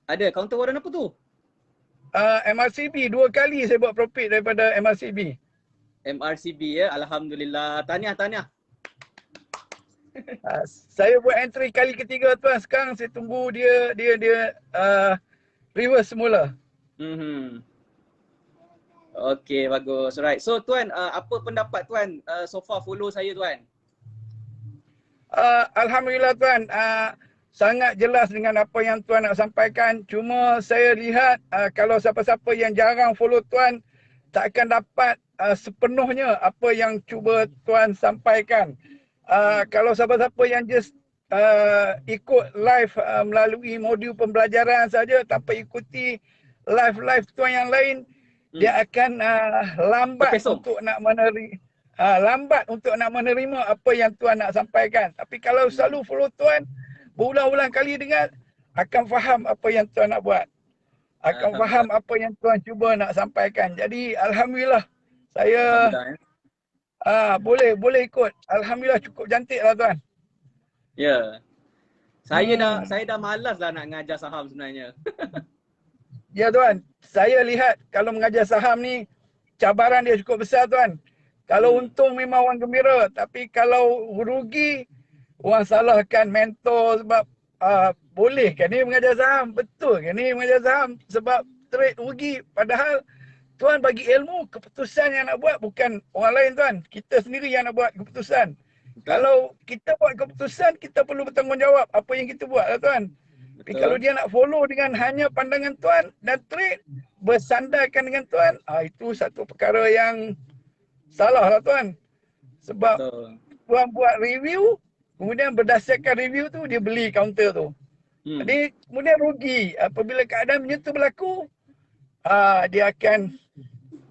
Ada. Counter warrant apa tu? MRCB 2 kali saya buat profit daripada MRCB. MRCB ya. Alhamdulillah. Tahniah. Saya buat entry kali ketiga tuan. Sekarang saya tunggu dia reverse semula. Okey, bagus. Alright. So tuan, apa pendapat tuan so far follow saya tuan? Alhamdulillah tuan. Sangat jelas dengan apa yang tuan nak sampaikan. Cuma saya lihat kalau siapa-siapa yang jarang follow tuan tak akan dapat sepenuhnya apa yang cuba tuan sampaikan. Kalau siapa-siapa yang just ikut live melalui modul pembelajaran saja tanpa ikuti live tuan yang lain, dia akan lambat untuk nak menerima apa yang tuan nak sampaikan. Tapi kalau selalu follow tuan, berulang-ulang kali dengar, akan faham apa yang tuan nak buat. Akan faham apa yang tuan cuba nak sampaikan. Jadi alhamdulillah saya boleh ikut. Alhamdulillah cukup cantik lah tuan. Ya. Saya dah malas lah nak ngajar saham sebenarnya. Ya tuan, saya lihat kalau mengajar saham ni cabaran dia cukup besar tuan. Kalau untung memang orang gembira, tapi kalau rugi orang salahkan mentor sebab boleh kan ni mengajar saham? Betul kan ni mengajar saham sebab trade rugi? Padahal tuan bagi ilmu, keputusan yang nak buat bukan orang lain tuan. Kita sendiri yang nak buat keputusan. Kalau kita buat keputusan, kita perlu bertanggungjawab apa yang kita buat lah tuan. Tapi kalau dia nak follow dengan hanya pandangan tuan dan trade bersandarkan dengan tuan, itu satu perkara yang salah lah tuan. Sebab tuan buat review, kemudian berdasarkan review tu dia beli counter tu. Jadi kemudian rugi. Apabila keadaan macam tu berlaku, dia akan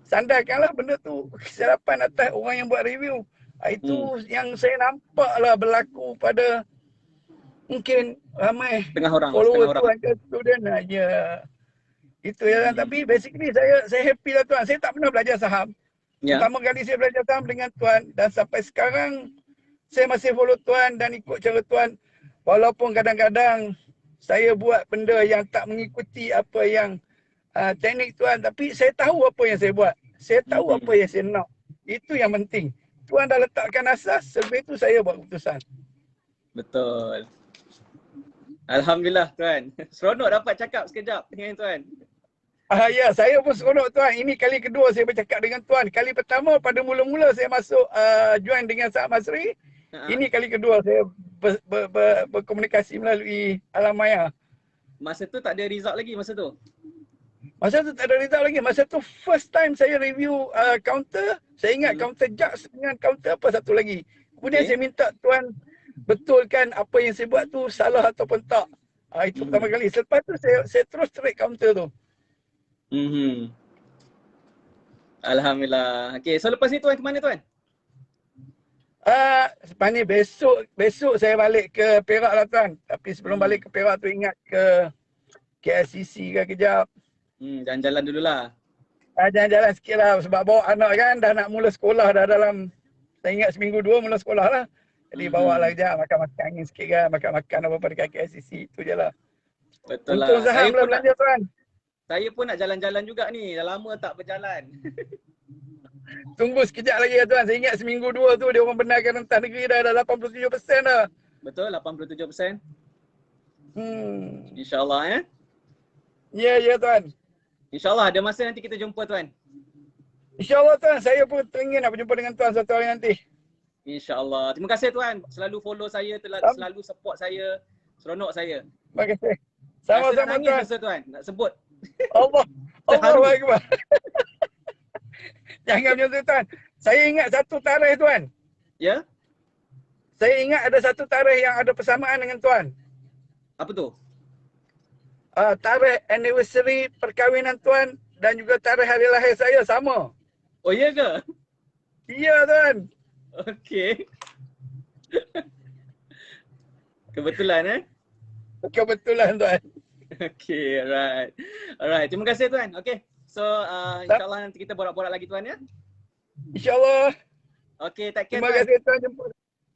sandarkanlah benda tu kesilapan atas orang yang buat review. Itu yang saya nampaklah berlaku pada mungkin ramai follower tuan ke student. Ya. Itu ya. Tapi basically saya happy lah tuan. Saya tak pernah belajar saham. Pertama kali saya belajar saham dengan tuan dan sampai sekarang saya masih follow tuan dan ikut cara tuan. Walaupun kadang-kadang saya buat benda yang tak mengikuti apa yang teknik tuan, tapi saya tahu apa yang saya buat. Saya tahu apa yang saya nak. Itu yang penting. Tuan dah letakkan asas, sebab itu saya buat keputusan. Betul. Alhamdulillah tuan. Seronok dapat cakap sekejap dengan tuan. Ya, saya pun seronok tuan. Ini kali kedua saya bercakap dengan tuan. Kali pertama pada mula-mula saya masuk join dengan Saad Masri. Ini kali kedua saya berkomunikasi melalui alam maya. Masa tu tak ada result lagi masa tu? Masa tu tak ada result lagi. Masa tu first time saya review counter. Saya ingat counter Jux dengan counter apa satu lagi. Kemudian saya minta tuan betulkan apa yang saya buat tu salah ataupun tak. Itu pertama kali. Selepas tu saya terus trade counter tu. Alhamdulillah. Okay, so lepas ni tuan ke mana tuan? Lepas ni besok saya balik ke Perak lah tuan. Tapi sebelum balik ke Perak tu ingat ke KLCC ke kejap. Jalan-jalan dululah. Jalan-jalan sikit lah sebab bawa anak kan dah nak mula sekolah dah dalam, saya ingat seminggu 2 mula sekolah lah. Jadi bawa lah kejap makan-makan angin sikit kan, makan-makan apa-apa dekat KLCC tu je lah. Betul Untung lah. Zaham lah belanja tuan. Saya pun nak jalan-jalan juga ni. Dah lama tak berjalan. Tunggu sekejap lagi ya tuan. Saya ingat seminggu 2 tu dia orang benarkan rentas negeri dah 87% dah. Betul, 87%. InsyaAllah InsyaAllah Ya tuan. InsyaAllah ada masa nanti kita jumpa tuan. InsyaAllah tuan. Saya pun teringin nak berjumpa dengan tuan satu hari nanti. InsyaAllah. Terima kasih tuan. Selalu follow saya, selalu support saya. Seronok saya. Terima kasih. Rasa nak Sama-sama nangis tuan. rasa tuan. Nak sebut. Allahu Akbar. Jangan macam tu tuan. Saya ingat satu tarikh tuan. Ya? Saya ingat ada satu tarikh yang ada persamaan dengan tuan. Apa tu? Tarikh anniversary perkahwinan tuan dan juga tarikh hari lahir saya sama. Oh ya ke? Ya tuan. Okey. Kebetulan Kebetulan tuan. Okay, alright. Alright, terima kasih tuan. Okay, so insyaAllah nanti kita borak-borak lagi tuan ya. InsyaAllah. Okay, take care Terima tuan. kasih tuan jumpa.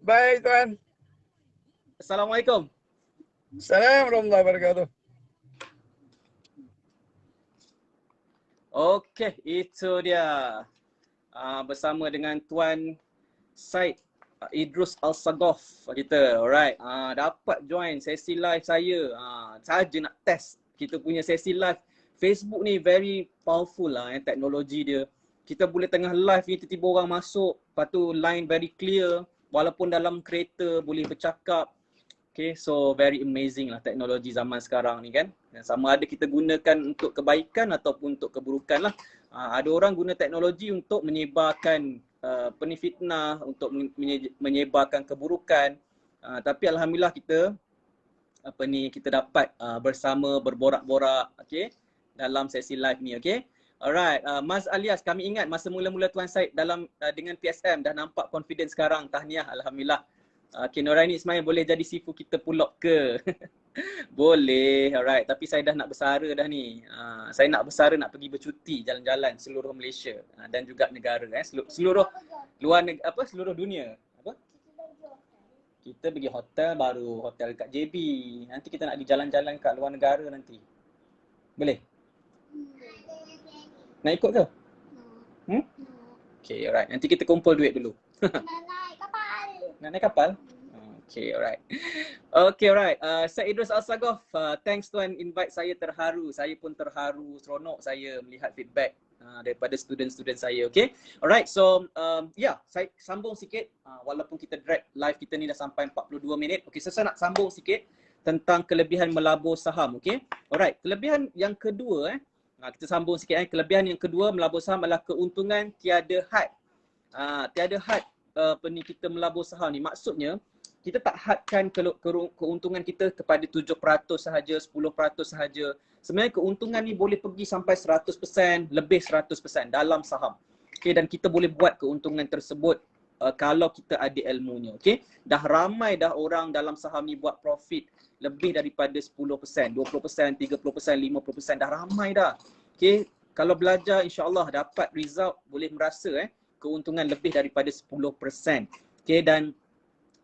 Baik tuan. Assalamualaikum. Assalamualaikum warahmatullahi wabarakatuh. Okay, itu dia. Bersama dengan Tuan Syed Idrus Al-Sagof kita. Alright, dapat join sesi live saya. Saja nak test kita punya sesi live. Facebook ni very powerful lah teknologi dia. Kita boleh tengah live ni tiba-tiba orang masuk, lepas tu line very clear walaupun dalam kereta boleh bercakap. Okay, so very amazing lah teknologi zaman sekarang ni kan. Dan sama ada kita gunakan untuk kebaikan ataupun untuk keburukan lah. Ada orang guna teknologi untuk menyebarkan fitnah, untuk menyebarkan keburukan. Tapi alhamdulillah kita kita dapat bersama berborak-borak dalam sesi live ni. Alright, Mas Alias, kami ingat masa mula-mula Tuan Syed dalam dengan PSM dah nampak confident sekarang. Tahniah, alhamdulillah. Noraini Ismail boleh jadi sifu kita pulak ke? Boleh, alright. Tapi saya dah nak bersara dah ni. Saya nak bersara, nak pergi bercuti jalan-jalan seluruh Malaysia dan juga negara seluruh luar seluruh dunia. Apa? Kita pergi hotel baru, hotel kat JB. Nanti kita nak pergi jalan-jalan kat luar negara nanti. Boleh? Nak ikut ke? Okay, alright. Nanti kita kumpul duit dulu. Nak naik kapal? Okay, alright. Okay, alright. Syed Idrus Al-Sagof, thanks tuan invite saya, terharu. Saya pun terharu, seronok saya melihat feedback daripada student-student saya, okay? Alright, so saya sambung sikit walaupun kita drag live kita ni dah sampai 42 minit. Okay, so saya nak sambung sikit tentang kelebihan melabur saham, okay? Alright, kelebihan yang kedua kita sambung sikit kelebihan yang kedua melabur saham adalah keuntungan tiada had. Tiada had kita melabur saham ni, maksudnya kita tak hadkan keuntungan kita kepada 7% sahaja, 10% sahaja. Sebenarnya keuntungan ni boleh pergi sampai 100%, lebih 100% dalam saham. Okay, dan kita boleh buat keuntungan tersebut kalau kita ada ilmunya. Okay, dah ramai dah orang dalam saham ni buat profit lebih daripada 10%, 20%, 30%, 50%, dah ramai dah. Okay, kalau belajar insyaAllah dapat result, boleh merasa keuntungan lebih daripada 10%. Okay, dan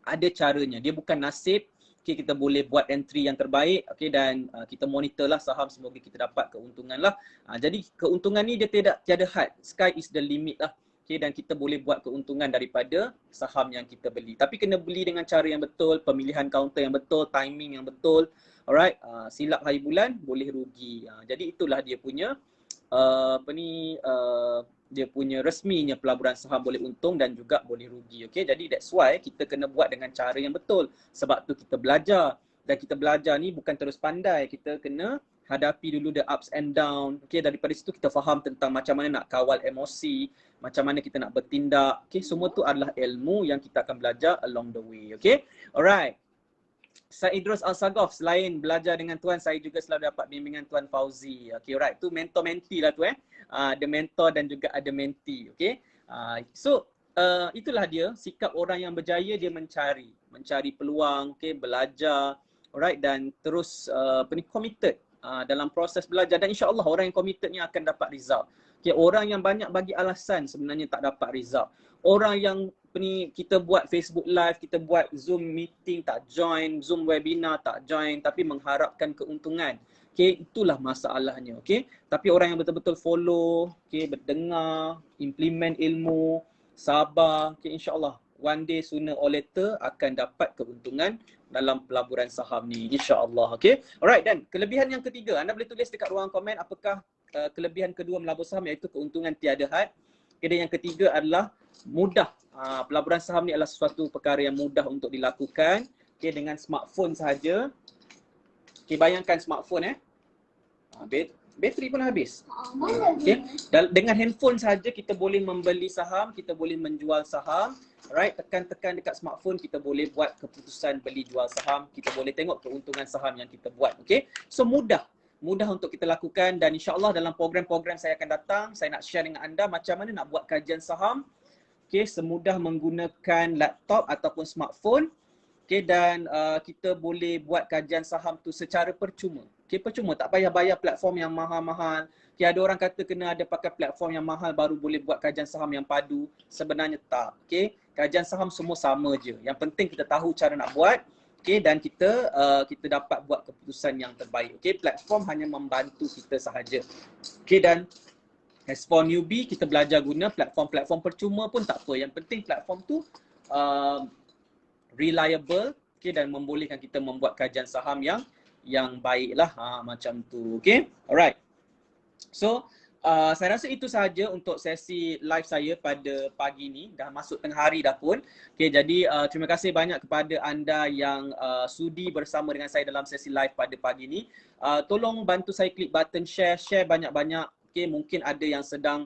ada caranya. Dia bukan nasib. Okay, kita boleh buat entry yang terbaik. Okay, dan kita monitor lah saham, semoga kita dapat keuntungan lah. Jadi keuntungan ni dia tiada had. Sky is the limit lah. Okay, dan kita boleh buat keuntungan daripada saham yang kita beli. Tapi kena beli dengan cara yang betul, pemilihan counter yang betul, timing yang betul. Alright, silap hari bulan boleh rugi. Jadi itulah dia punya dia punya resminya pelaburan saham, boleh untung dan juga boleh rugi. Okay, jadi that's why kita kena buat dengan cara yang betul. Sebab tu kita belajar, dan kita belajar ni bukan terus pandai, kita kena hadapi dulu the ups and down. Okay, daripada situ kita faham tentang macam mana nak kawal emosi, macam mana kita nak bertindak. Okay, semua tu adalah ilmu yang kita akan belajar along the way. Okay, alright. Syed Idrus Al-Sagaf, selain belajar dengan Tuan, saya juga selalu dapat bimbingan Tuan Fauzi. Okay, right. Tu mentor-mentee lah tu ada mentor dan juga ada mentee. Okay. Itulah dia sikap orang yang berjaya, dia mencari peluang, okay, belajar, alright, dan terus committed dalam proses belajar, dan insya-Allah orang yang committed ni akan dapat result. Okay, orang yang banyak bagi alasan sebenarnya tak dapat result. Orang yang kita buat Facebook Live, kita buat Zoom meeting tak join, Zoom webinar tak join, tapi mengharapkan keuntungan. Okay, itulah masalahnya. Okay, tapi orang yang betul-betul follow, okay, berdengar, implement ilmu, sabar, okay, insya-Allah one day sooner or later akan dapat keuntungan dalam pelaburan saham ni, insya-Allah. Okay, alright. Dan kelebihan yang ketiga, anda boleh tulis dekat ruang komen apakah kelebihan kedua melabur saham, iaitu keuntungan tiada had. Okay, dan yang ketiga adalah mudah. Pelaburan saham ni adalah sesuatu perkara yang mudah untuk dilakukan, okay, dengan smartphone sahaja. Okay, bayangkan smartphone bateri pun habis. Okay. Dengan handphone saja kita boleh membeli saham, kita boleh menjual saham. Right, tekan-tekan dekat smartphone, kita boleh buat keputusan beli jual saham, kita boleh tengok keuntungan saham yang kita buat. Okay, so mudah untuk kita lakukan, dan insya-Allah dalam program-program saya akan datang, saya nak share dengan anda macam mana nak buat kajian saham. Okay, semudah menggunakan laptop ataupun smartphone. Okay, dan kita boleh buat kajian saham tu secara percuma. Okay, percuma, tak payah bayar platform yang mahal-mahal. Okay, ada orang kata kena ada pakai platform yang mahal baru boleh buat kajian saham yang padu. Sebenarnya tak. Okay, kajian saham semua sama je. Yang penting kita tahu cara nak buat. Okay, dan kita dapat buat keputusan yang terbaik. Okay, platform hanya membantu kita sahaja. Okay, dan as for newbie, kita belajar guna platform-platform percuma pun tak apa. Yang penting platform tu reliable, okay, dan membolehkan kita membuat kajian saham yang baiklah, macam tu. Okay, alright. So saya rasa itu sahaja untuk sesi live saya pada pagi ni. Dah masuk tengah hari dah pun. Okay, jadi terima kasih banyak kepada anda yang sudi bersama dengan saya dalam sesi live pada pagi ni. Tolong bantu saya klik button share banyak-banyak. Okay, mungkin ada yang sedang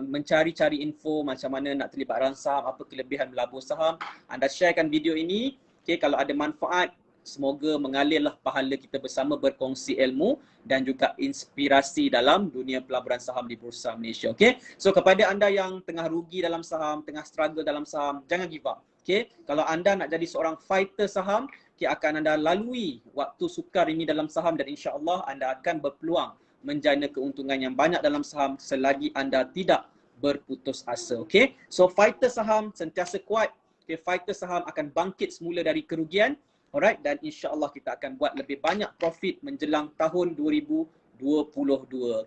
mencari-cari info macam mana nak terlibat dalam saham, apa kelebihan melabur saham. Anda sharekan video ini. Okay, kalau ada manfaat, semoga mengalirlah pahala kita bersama berkongsi ilmu dan juga inspirasi dalam dunia pelaburan saham di Bursa Malaysia. Okay, so kepada anda yang tengah rugi dalam saham, tengah struggle dalam saham, jangan give up. Okay, kalau anda nak jadi seorang fighter saham, okay, akan anda lalui waktu sukar ini dalam saham, dan insya-Allah anda akan berpeluang menjana keuntungan yang banyak dalam saham selagi anda tidak berputus asa. Okay, so fighter saham sentiasa kuat. Okay, fighter saham akan bangkit semula dari kerugian. Alright, dan insya-Allah kita akan buat lebih banyak profit menjelang tahun 2022.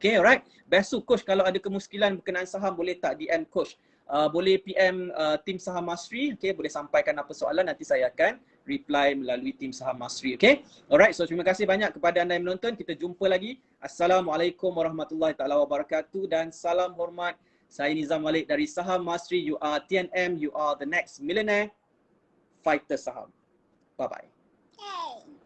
Okay, alright. Best coach, kalau ada kemuskilan berkenaan saham boleh tak DM coach? Boleh PM tim Saham Mastery. Okay, boleh sampaikan apa soalan, nanti saya akan reply melalui tim Saham Mastery. Okay, alright. So terima kasih banyak kepada anda yang menonton. Kita jumpa lagi. Assalamualaikum warahmatullahi taala wabarakatuh, dan salam hormat. Saya Nizam Malik dari Saham Mastery. You are TNM, you are the next millionaire fighter saham. Bye bye. Hey.